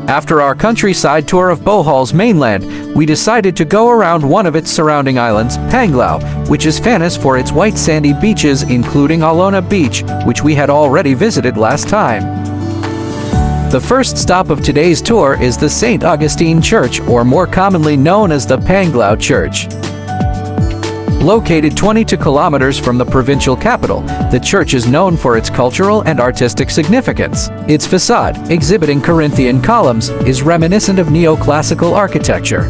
After our countryside tour of Bohol's mainland, we decided to go around one of its surrounding islands, Panglao, which is famous for its white sandy beaches, including Alona Beach, which we had already visited last time. The first stop of today's tour is the St. Augustine Church, or more commonly known as the Panglao Church. Located 22 kilometers from the provincial capital, the church is known for its cultural and artistic significance. Its facade, exhibiting Corinthian columns, is reminiscent of neoclassical architecture.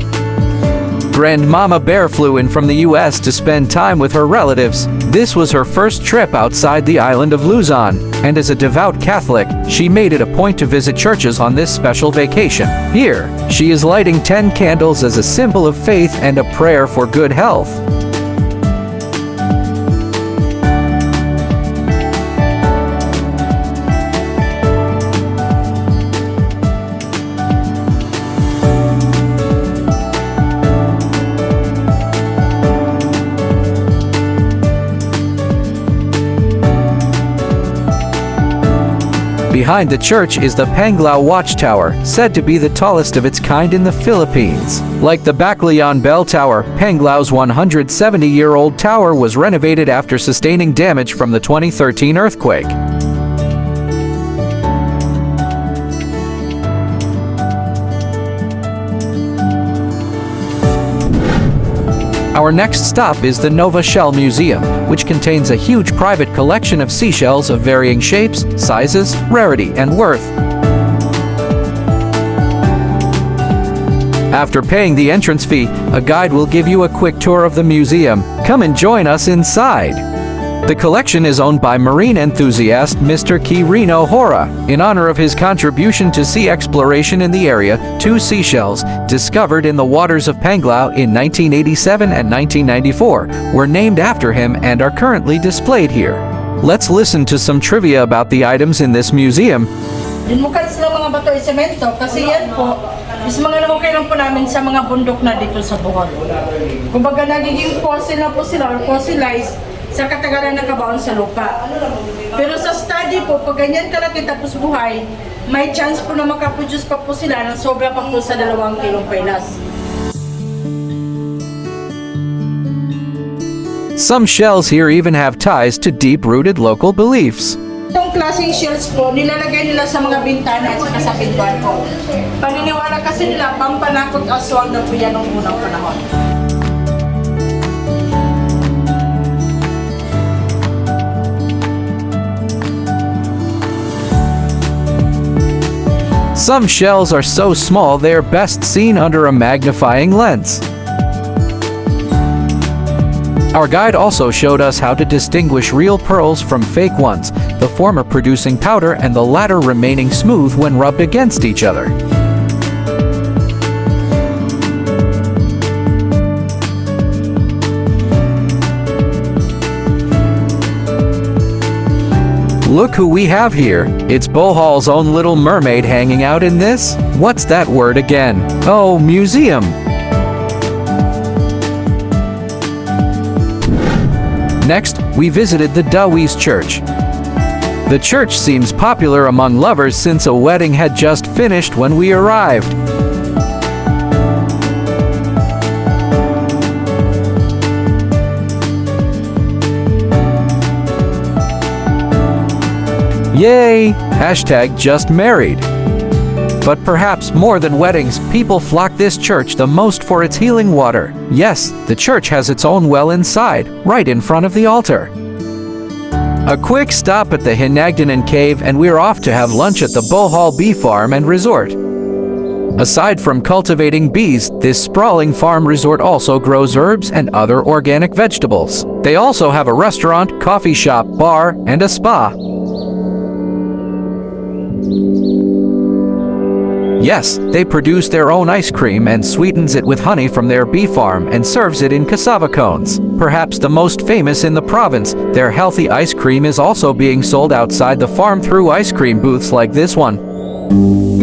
GrandMama Bear flew in from the US to spend time with her relatives. This was her first trip outside the island of Luzon, and as a devout Catholic, she made it a point to visit churches on this special vacation. Here, she is lighting 10 candles as a symbol of faith and a prayer for good health. Behind the church is the Panglao Watchtower, said to be the tallest of its kind in the Philippines. Like the Baclayan Bell Tower, Panglao's 170-year-old tower was renovated after sustaining damage from the 2013 earthquake. Our next stop is the Nova Shell Museum, which contains a huge private collection of seashells of varying shapes, sizes, rarity, and worth. After paying the entrance fee, a guide will give you a quick tour of the museum. Come and join us inside. The collection is owned by marine enthusiast Mr. Quirino Hora. In honor of his contribution to sea exploration in the area, 2 seashells, discovered in the waters of Panglao in 1987 and 1994, were named after him and are currently displayed here. Let's listen to some trivia about the items in this museum. Dinmukan sila mga bato ay semento kasi yan po is mga nahukay lang po namin sa mga bundok na dito sa Bohol. Kumbaga nagiging fossil na po sila or fossilized sa katagalan ng kabaon sa lupa. Pero sa study po, pag ganyan kalaki tapos buhay, may chance po na makaproduce pa po sila ng sobra pa po sa 2 kilong pelas. Some shells here even have ties to deep-rooted local beliefs. Itong klaseng shells po, nilalagay nila sa mga bintana at sa pintuan po. Paniniwala kasi nila, pampanakot aswang na po yan noong unang panahon. Some shells are so small they are best seen under a magnifying lens. Our guide also showed us how to distinguish real pearls from fake ones, the former producing powder and the latter remaining smooth when rubbed against each other. Look who we have here. It's Bohol's own little mermaid hanging out in this. What's that word again? Oh, museum. Next, we visited the Dawese Church. The church seems popular among lovers since a wedding had just finished when we arrived. Yay! #JustMarried. But perhaps more than weddings, people flock this church the most for its healing water. Yes, the church has its own well inside, right in front of the altar. A quick stop at the Hinagdanan cave and we're off to have lunch at the Bohol Bee Farm and Resort. Aside from cultivating bees, this sprawling farm resort also grows herbs and other organic vegetables. They also have a restaurant, coffee shop, bar, and a spa. Yes, they produce their own ice cream and sweetens it with honey from their bee farm and serves it in cassava cones. Perhaps the most famous in the province, their healthy ice cream is also being sold outside the farm through ice cream booths like this one.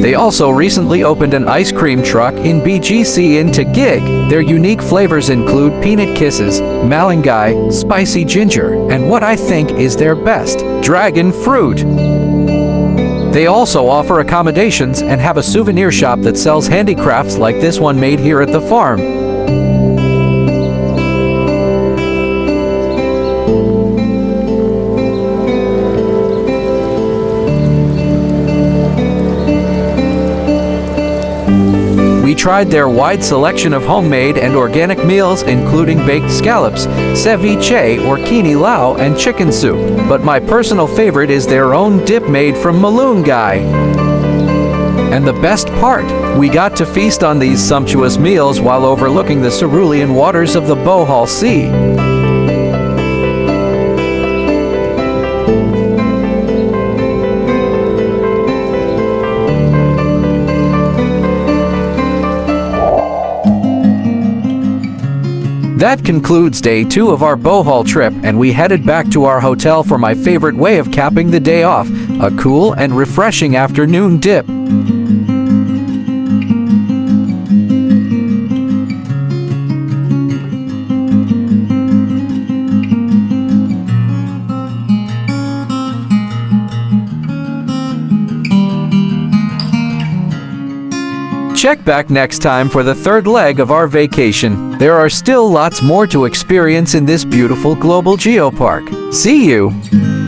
They also recently opened an ice cream truck in BGC in Taguig. Their unique flavors include peanut kisses, malunggay, spicy ginger, and what I think is their best, dragon fruit. They also offer accommodations and have a souvenir shop that sells handicrafts like this one made here at the farm. We tried their wide selection of homemade and organic meals, including baked scallops, ceviche or kinilaw, and chicken soup. But my personal favorite is their own dip made from malunggay. And the best part, we got to feast on these sumptuous meals while overlooking the cerulean waters of the Bohol Sea. That concludes day 2 of our Bohol trip, and we headed back to our hotel for my favorite way of capping the day off, a cool and refreshing afternoon dip. Check back next time for the third leg of our vacation. There are still lots more to experience in this beautiful global geopark. See you!